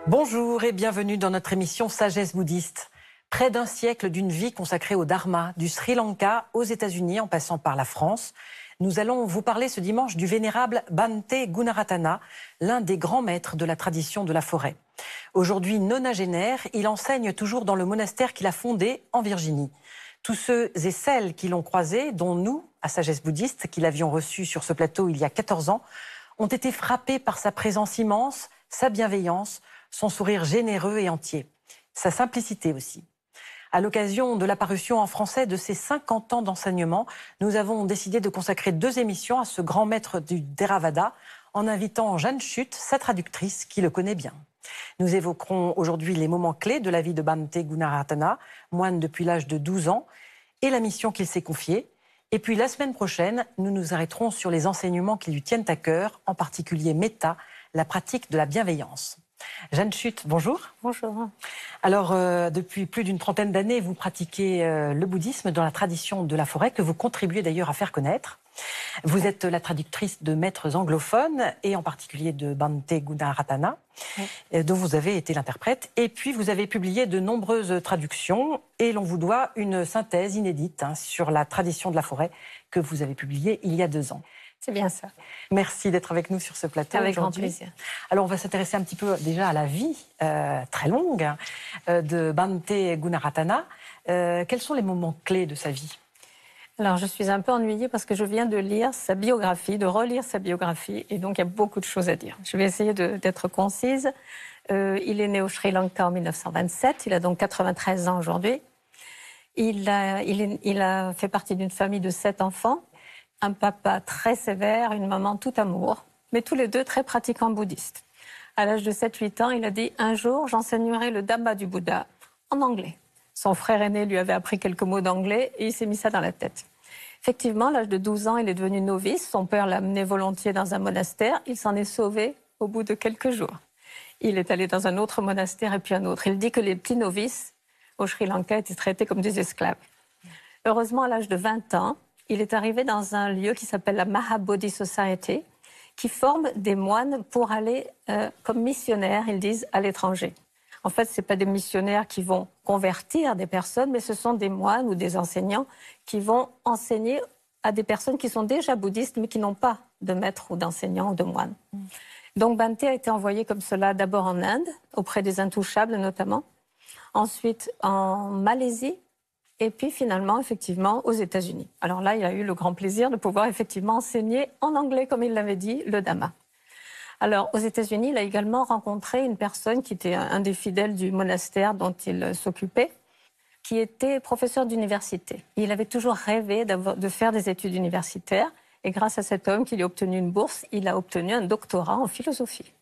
Bonjour et bienvenue dans notre émission Sagesse bouddhiste. Près d'un siècle d'une vie consacrée au Dharma, du Sri Lanka aux États-Unis en passant par la France. Nous allons vous parler ce dimanche du vénérable Bhante Gunaratana, l'un des grands maîtres de la tradition de la forêt. Aujourd'hui nonagénaire, il enseigne toujours dans le monastère qu'il a fondé en Virginie. Tous ceux et celles qui l'ont croisé, dont nous, à Sagesse bouddhiste, qui l'avions reçu sur ce plateau il y a 14 ans, ont été frappés par sa présence immense, sa bienveillance, son sourire généreux et entier, sa simplicité aussi. À l'occasion de la parution en français de ses 50 ans d'enseignement, nous avons décidé de consacrer 2 émissions à ce grand maître du Theravada en invitant Jeanne Chut, sa traductrice, qui le connaît bien. Nous évoquerons aujourd'hui les moments clés de la vie de Bhante Gunaratana, moine depuis l'âge de 12 ans, et la mission qu'il s'est confiée. Et puis la semaine prochaine, nous nous arrêterons sur les enseignements qui lui tiennent à cœur, en particulier Metta, la pratique de la bienveillance. Jeanne Chut, bonjour. Bonjour. Alors, depuis plus d'une trentaine d'années, vous pratiquez le bouddhisme dans la tradition de la forêt, que vous contribuez d'ailleurs à faire connaître. Vous êtes la traductrice de maîtres anglophones, et en particulier de Bhante Gunaratana, dont vous avez été l'interprète. Et puis, vous avez publié de nombreuses traductions, et l'on vous doit une synthèse inédite sur la tradition de la forêt, que vous avez publiée il y a 2 ans. C'est bien ça. Merci d'être avec nous sur ce plateau. Avec grand plaisir. Alors, on va s'intéresser un petit peu déjà à la vie très longue de Bhante Gunaratana. Quels sont les moments clés de sa vie ? Alors, je suis un peu ennuyée parce que je viens de lire sa biographie, de relire sa biographie, et donc il y a beaucoup de choses à dire. Je vais essayer d'être concise. Il est né au Sri Lanka en 1927, il a donc 93 ans aujourd'hui. Il a fait partie d'une famille de 7 enfants. Un papa très sévère, une maman tout amour, mais tous les deux très pratiquants bouddhistes. À l'âge de 7-8 ans, il a dit « Un jour, j'enseignerai le Dhamma du Bouddha en anglais ». Son frère aîné lui avait appris quelques mots d'anglais et il s'est mis ça dans la tête. Effectivement, à l'âge de 12 ans, il est devenu novice. Son père l'a amené volontiers dans un monastère. Il s'en est sauvé au bout de quelques jours. Il est allé dans un autre monastère et puis un autre. Il dit que les petits novices au Sri Lanka étaient traités comme des esclaves. Heureusement, à l'âge de 20 ans, il est arrivé dans un lieu qui s'appelle la Mahabodhi Society, qui forme des moines pour aller comme missionnaires, ils disent, à l'étranger. En fait, ce n'est pas des missionnaires qui vont convertir des personnes, mais ce sont des moines ou des enseignants qui vont enseigner à des personnes qui sont déjà bouddhistes, mais qui n'ont pas de maître ou d'enseignant ou de moine. Donc Bhante a été envoyé comme cela d'abord en Inde, auprès des Intouchables notamment, ensuite en Malaisie, et puis finalement, effectivement, aux États-Unis. Alors là, il a eu le grand plaisir de pouvoir effectivement enseigner en anglais, comme il l'avait dit, le Dhamma. Alors, aux États-Unis, il a également rencontré une personne qui était un des fidèles du monastère dont il s'occupait, qui était professeur d'université. Il avait toujours rêvé de faire des études universitaires, et grâce à cet homme qui lui a obtenu une bourse, il a obtenu un doctorat en philosophie.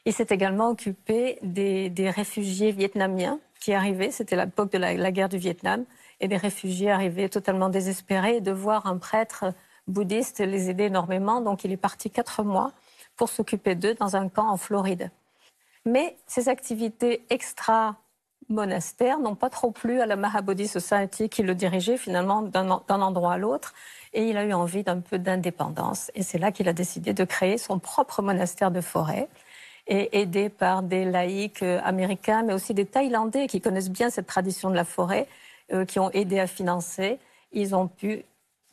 Il s'est également occupé des réfugiés vietnamiens qui arrivaient, c'était l'époque de la guerre du Vietnam, et des réfugiés arrivaient totalement désespérés, et de voir un prêtre bouddhiste les aider énormément. Donc il est parti 4 mois pour s'occuper d'eux dans un camp en Floride. Mais ces activités extra-monastères n'ont pas trop plu à la Mahabodhi Society qui le dirigeait finalement d'un endroit à l'autre, et il a eu envie d'un peu d'indépendance. Et c'est là qu'il a décidé de créer son propre monastère de forêt, et aidé par des laïcs américains, mais aussi des Thaïlandais qui connaissent bien cette tradition de la forêt, qui ont aidé à financer. Ils ont pu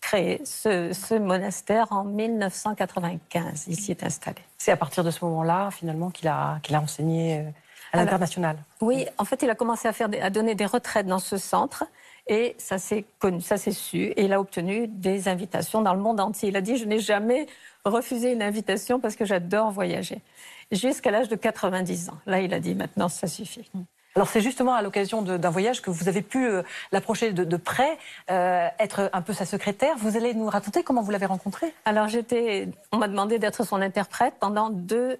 créer ce monastère en 1995. Il s'y est installé. C'est à partir de ce moment-là, finalement, qu'il a enseigné à l'international. Oui, en fait, il a commencé à donner des retraites dans ce centre, et ça s'est connu, ça s'est su, et il a obtenu des invitations dans le monde entier. Il a dit « Je n'ai jamais refusé une invitation parce que j'adore voyager ». Jusqu'à l'âge de 90 ans. Là, il a dit, maintenant, ça suffit. Alors, c'est justement à l'occasion d'un voyage que vous avez pu l'approcher de près, être un peu sa secrétaire. Vous allez nous raconter comment vous l'avez rencontré ? Alors, on m'a demandé d'être son interprète pendant deux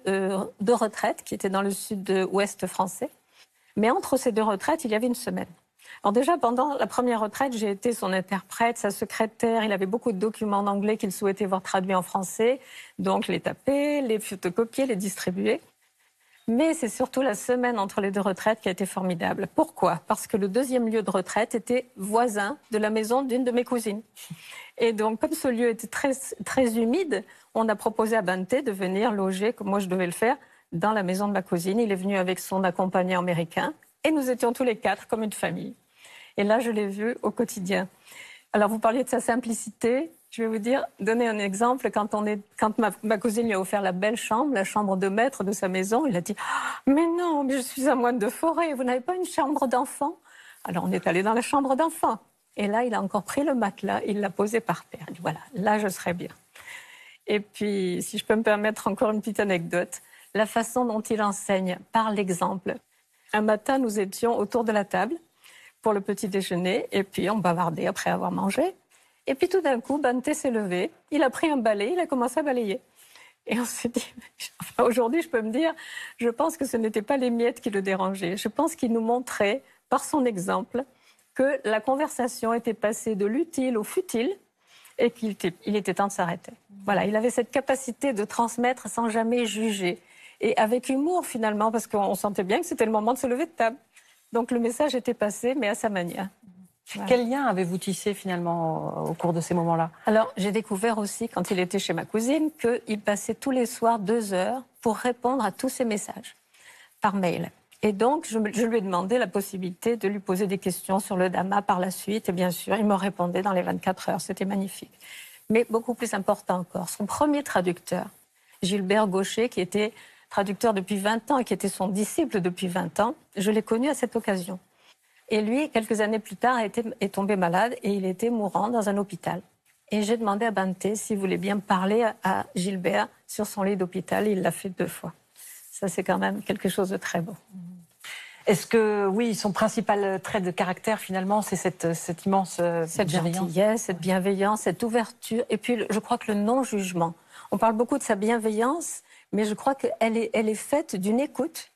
retraites qui étaient dans le sud-ouest français. Mais entre ces 2 retraites, il y avait une semaine. Alors déjà, pendant la première retraite, j'ai été son interprète, sa secrétaire. Il avait beaucoup de documents en anglais qu'il souhaitait voir traduits en français. Donc, les taper, les photocopier, les distribuer. Mais c'est surtout la semaine entre les 2 retraites qui a été formidable. Pourquoi ? Parce que le 2e lieu de retraite était voisin de la maison d'une de mes cousines. Et donc, comme ce lieu était très, très humide, on a proposé à Bhante de venir loger, comme moi je devais le faire, dans la maison de ma cousine. Il est venu avec son accompagnant américain et nous étions tous les 4 comme une famille. Et là, je l'ai vu au quotidien. Alors, vous parliez de sa simplicité. Je vais vous dire, donner un exemple. Quand ma cousine lui a offert la belle chambre, la chambre de maître de sa maison, il a dit « Mais non, mais je suis un moine de forêt, vous n'avez pas une chambre d'enfant ?» Alors, on est allé dans la chambre d'enfant. Et là, il a encore pris le matelas, il l'a posé par terre. Il dit « Voilà, là, je serai bien. » Et puis, si je peux me permettre encore une petite anecdote, la façon dont il enseigne par l'exemple. Un matin, nous étions autour de la table pour le petit déjeuner, et puis on bavardait après avoir mangé. Et puis tout d'un coup, Bhante s'est levé, il a pris un balai, il a commencé à balayer. Et on s'est dit, enfin, aujourd'hui, je peux me dire, je pense que ce n'étaient pas les miettes qui le dérangeaient. Je pense qu'il nous montrait, par son exemple, que la conversation était passée de l'utile au futile et qu'il était temps de s'arrêter. Voilà, il avait cette capacité de transmettre sans jamais juger. Et avec humour, finalement, parce qu'on sentait bien que c'était le moment de se lever de table. Donc le message était passé, mais à sa manière. Voilà. Quel lien avez-vous tissé finalement au cours de ces moments-là? Alors j'ai découvert aussi, quand il était chez ma cousine, qu'il passait tous les soirs 2 heures pour répondre à tous ces messages par mail. Et donc je lui ai demandé la possibilité de lui poser des questions sur le Dhamma par la suite. Et bien sûr, il me répondait dans les 24 heures. C'était magnifique. Mais beaucoup plus important encore, son premier traducteur, Gilbert Gaucher, qui était traducteur depuis 20 ans et qui était son disciple depuis 20 ans, je l'ai connu à cette occasion. Et lui, quelques années plus tard, est tombé malade et il était mourant dans un hôpital. Et j'ai demandé à Bhante s'il voulait bien parler à Gilbert sur son lit d'hôpital. Il l'a fait 2 fois. Ça, c'est quand même quelque chose de très beau. Est-ce que, oui, son principal trait de caractère, finalement, c'est cette immense cette bienveillance, gentillesse, cette bienveillance, cette ouverture. Et puis, je crois que le non-jugement. On parle beaucoup de sa bienveillance, mais je crois qu'elle est faite d'une écoute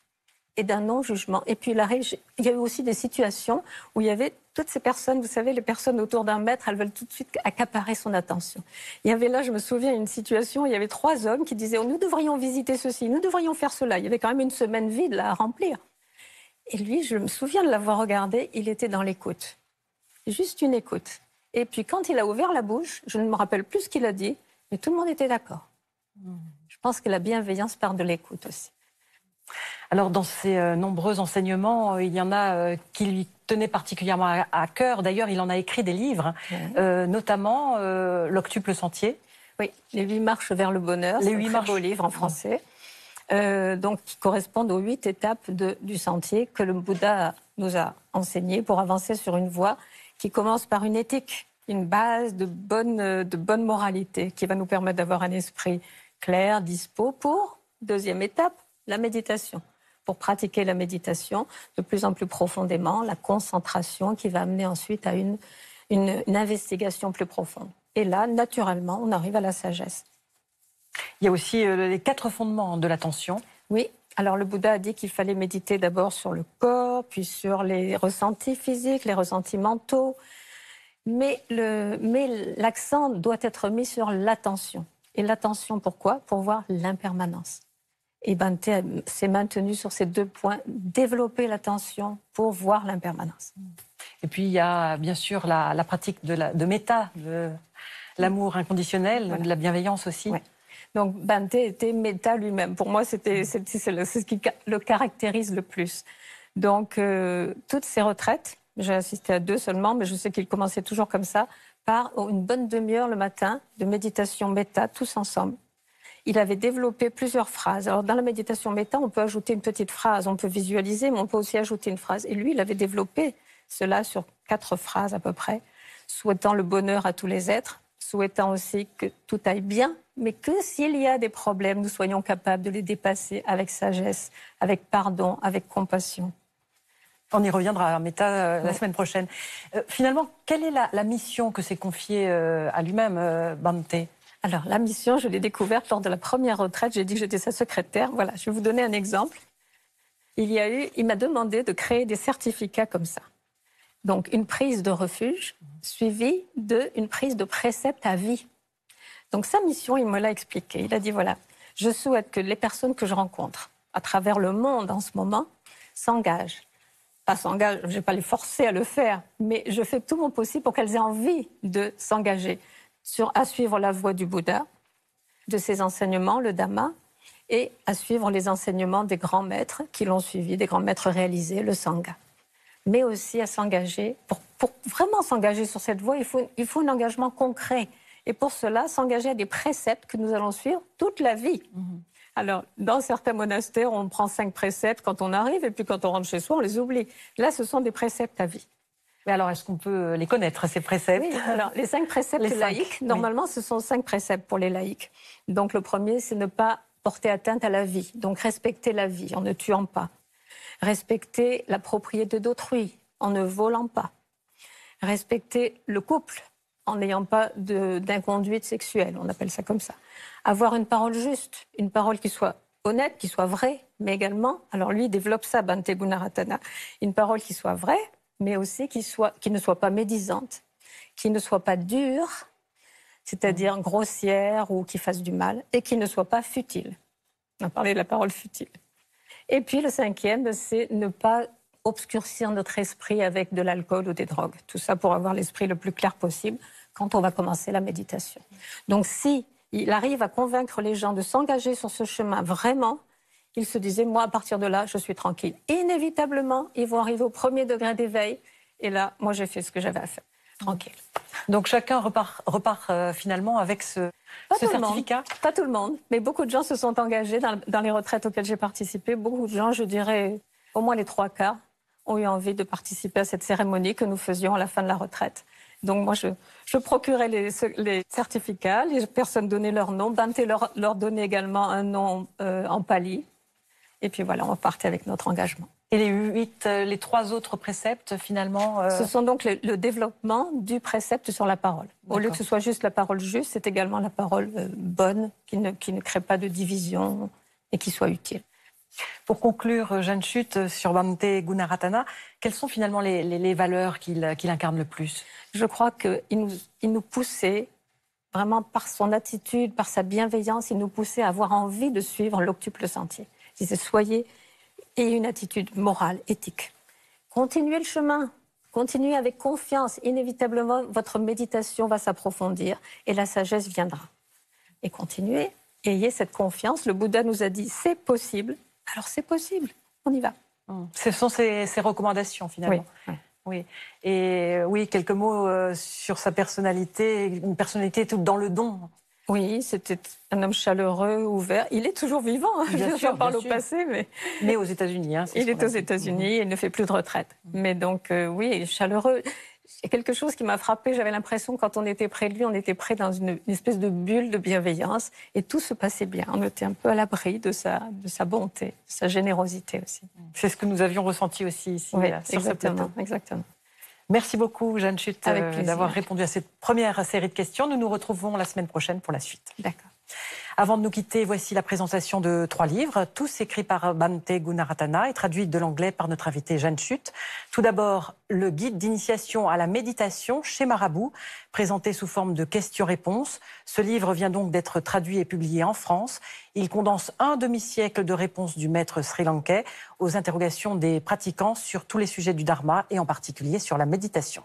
et d'un non-jugement. Et puis, il y a eu aussi des situations où il y avait toutes ces personnes, vous savez, les personnes autour d'un maître, elles veulent tout de suite accaparer son attention. Il y avait là, je me souviens, une situation où il y avait 3 hommes qui disaient « Nous devrions visiter ceci, nous devrions faire cela ». Il y avait quand même une semaine vide là, à remplir. Et lui, je me souviens de l'avoir regardé, il était dans l'écoute. Juste une écoute. Et puis, quand il a ouvert la bouche, je ne me rappelle plus ce qu'il a dit, mais tout le monde était d'accord. Je pense que la bienveillance part de l'écoute aussi. Alors, dans ces nombreux enseignements, il y en a qui lui tenaient particulièrement à cœur. D'ailleurs, il en a écrit des livres, notamment L'Octuple Sentier. Oui, les 8 marches vers le bonheur, c'est un très beau livre en français. Donc, qui correspondent aux 8 étapes du sentier que le Bouddha nous a enseigné pour avancer sur une voie qui commence par une éthique, une base de bonne moralité qui va nous permettre d'avoir un esprit clair, dispo pour, 2e étape, la méditation. Pour pratiquer la méditation de plus en plus profondément, la concentration qui va amener ensuite à une investigation plus profonde. Et là, naturellement, on arrive à la sagesse. Il y a aussi les 4 fondements de l'attention. Oui, alors le Bouddha a dit qu'il fallait méditer d'abord sur le corps, puis sur les ressentis physiques, les ressentis mentaux. Mais l'accent doit être mis sur l'attention. Et l'attention, pourquoi? Pour voir l'impermanence. Et Bhante s'est maintenu sur ces 2 points, développer l'attention pour voir l'impermanence. Et puis il y a bien sûr la pratique de méta, de l'amour inconditionnel, voilà. De la bienveillance aussi. Ouais. Donc Bhante était méta lui-même. Pour moi, c'est ce qui le caractérise le plus. Donc toutes ces retraites, j'ai assisté à 2 seulement, mais je sais qu'il commençait toujours comme ça, par une bonne demi-heure le matin de méditation méta, tous ensemble. Il avait développé plusieurs phrases. Alors, dans la méditation méta, on peut ajouter une petite phrase, on peut visualiser, mais on peut aussi ajouter une phrase. Et lui, il avait développé cela sur 4 phrases à peu près, souhaitant le bonheur à tous les êtres, souhaitant aussi que tout aille bien, mais que s'il y a des problèmes, nous soyons capables de les dépasser avec sagesse, avec pardon, avec compassion. On y reviendra à méta la semaine prochaine. Finalement, quelle est la mission que s'est confiée à lui-même, Bhante ? Alors, la mission, je l'ai découverte lors de la première retraite. J'ai dit que j'étais sa secrétaire. Voilà, je vais vous donner un exemple. Il m'a demandé de créer des certificats comme ça. Donc, une prise de refuge suivie d'une prise de précepte à vie. Donc, sa mission, il me l'a expliqué. Il a dit, voilà, je souhaite que les personnes que je rencontre à travers le monde en ce moment s'engagent. Pas s'engagent, je ne vais pas les forcer à le faire, mais je fais tout mon possible pour qu'elles aient envie de s'engager à suivre la voie du Bouddha, de ses enseignements, le Dhamma, et à suivre les enseignements des grands maîtres qui l'ont suivi, des grands maîtres réalisés, le Sangha. Mais aussi à s'engager, pour vraiment s'engager sur cette voie, il faut un engagement concret. Et pour cela, s'engager à des préceptes que nous allons suivre toute la vie. Alors, dans certains monastères, on prend 5 préceptes quand on arrive, et puis quand on rentre chez soi, on les oublie. Là, ce sont des préceptes à vie. Mais alors, est-ce qu'on peut les connaître, ces préceptes? Oui, alors, les 5 préceptes laïques, normalement, ce sont 5 préceptes pour les laïcs. Donc, le premier, c'est ne pas porter atteinte à la vie. Donc, respecter la vie en ne tuant pas. Respecter la propriété d'autrui en ne volant pas. Respecter le couple en n'ayant pas d'inconduite sexuelle, on appelle ça comme ça. Avoir une parole juste, une parole qui soit honnête, qui soit vraie, mais également, alors lui développe ça, Bhante Gunaratana, une parole qui soit vraie, mais aussi qui ne soit pas médisante, qui ne soit pas dure, c'est-à-dire grossière ou qui fasse du mal, et qui ne soit pas futile. On a parlé de la parole futile. Et puis le 5e, c'est ne pas obscurcir notre esprit avec de l'alcool ou des drogues. Tout ça pour avoir l'esprit le plus clair possible quand on va commencer la méditation. Donc si il arrive à convaincre les gens de s'engager sur ce chemin vraiment, il se disait, moi à partir de là, je suis tranquille. Inévitablement, ils vont arriver au premier degré d'éveil. Et là, moi j'ai fait ce que j'avais à faire. Tranquille. Donc chacun repart finalement avec ce certificat? Pas tout le monde, mais beaucoup de gens se sont engagés dans les retraites auxquelles j'ai participé. Beaucoup de gens, je dirais au moins les 3 quarts, ont eu envie de participer à cette cérémonie que nous faisions à la fin de la retraite. Donc moi, je procurais les certificats, les personnes donnaient leur nom, Bhante leur donnait également un nom en pali. Et puis voilà, on repartait avec notre engagement. Et les 3 autres préceptes, finalement Ce sont donc le développement du précepte sur la parole. Au lieu que ce soit juste la parole juste, c'est également la parole bonne, qui ne crée pas de division et qui soit utile. Pour conclure, Jeanne Chut, sur Bhante Gunaratana, quelles sont finalement les valeurs qu'il incarne le plus? Je crois qu'il nous poussait, vraiment par son attitude, par sa bienveillance, il nous poussait à avoir envie de suivre l'octuple sentier. Il disait, soyez, ayez une attitude morale, éthique. Continuez le chemin, continuez avec confiance. Inévitablement, votre méditation va s'approfondir et la sagesse viendra. Et continuez, ayez cette confiance. Le Bouddha nous a dit, c'est possible. Alors c'est possible, on y va. Ce sont ses recommandations finalement. Oui. Oui. Et oui, quelques mots sur sa personnalité, une personnalité toute dans le don. Oui, c'était un homme chaleureux, ouvert. Il est toujours vivant, j'en parle au passé. Mais aux États-Unis. Hein, il est aux États-Unis, il ne fait plus de retraite. Mais donc, oui, il est chaleureux. Il y a quelque chose qui m'a frappée, j'avais l'impression quand on était près de lui, on était près dans une espèce de bulle de bienveillance et tout se passait bien. On était un peu à l'abri de sa bonté, de sa générosité aussi. C'est ce que nous avions ressenti aussi ici, oui, sur ce plateau. Exactement. Merci beaucoup, Jeanne Chut, d'avoir répondu à cette première série de questions. Nous nous retrouvons la semaine prochaine pour la suite. D'accord. Avant de nous quitter, voici la présentation de 3 livres, tous écrits par Bhante Gunaratana et traduits de l'anglais par notre invitée Jeanne Chut. Tout d'abord, le guide d'initiation à la méditation chez Marabout, présenté sous forme de questions-réponses. Ce livre vient donc d'être traduit et publié en France. Il condense un demi-siècle de réponses du maître sri-lankais aux interrogations des pratiquants sur tous les sujets du dharma et en particulier sur la méditation.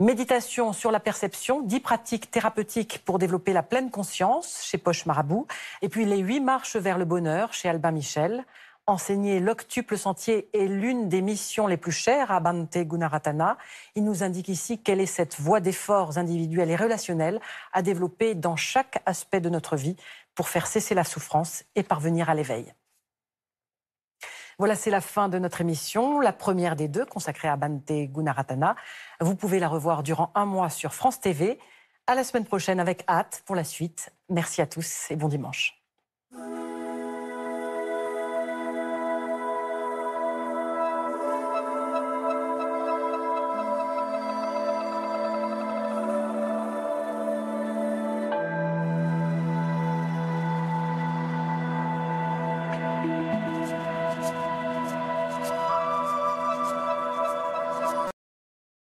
Méditation sur la perception, 10 pratiques thérapeutiques pour développer la pleine conscience chez Poche Marabout. Et puis les 8 marches vers le bonheur chez Albin Michel. Enseigner l'octuple sentier est l'une des missions les plus chères à Bhante Gunaratana. Il nous indique ici quelle est cette voie d'efforts individuels et relationnels à développer dans chaque aspect de notre vie pour faire cesser la souffrance et parvenir à l'éveil. Voilà, c'est la fin de notre émission, la première des 2 consacrée à Bhante Gunaratana. Vous pouvez la revoir durant 1 mois sur France TV. À la semaine prochaine avec hâte pour la suite. Merci à tous et bon dimanche.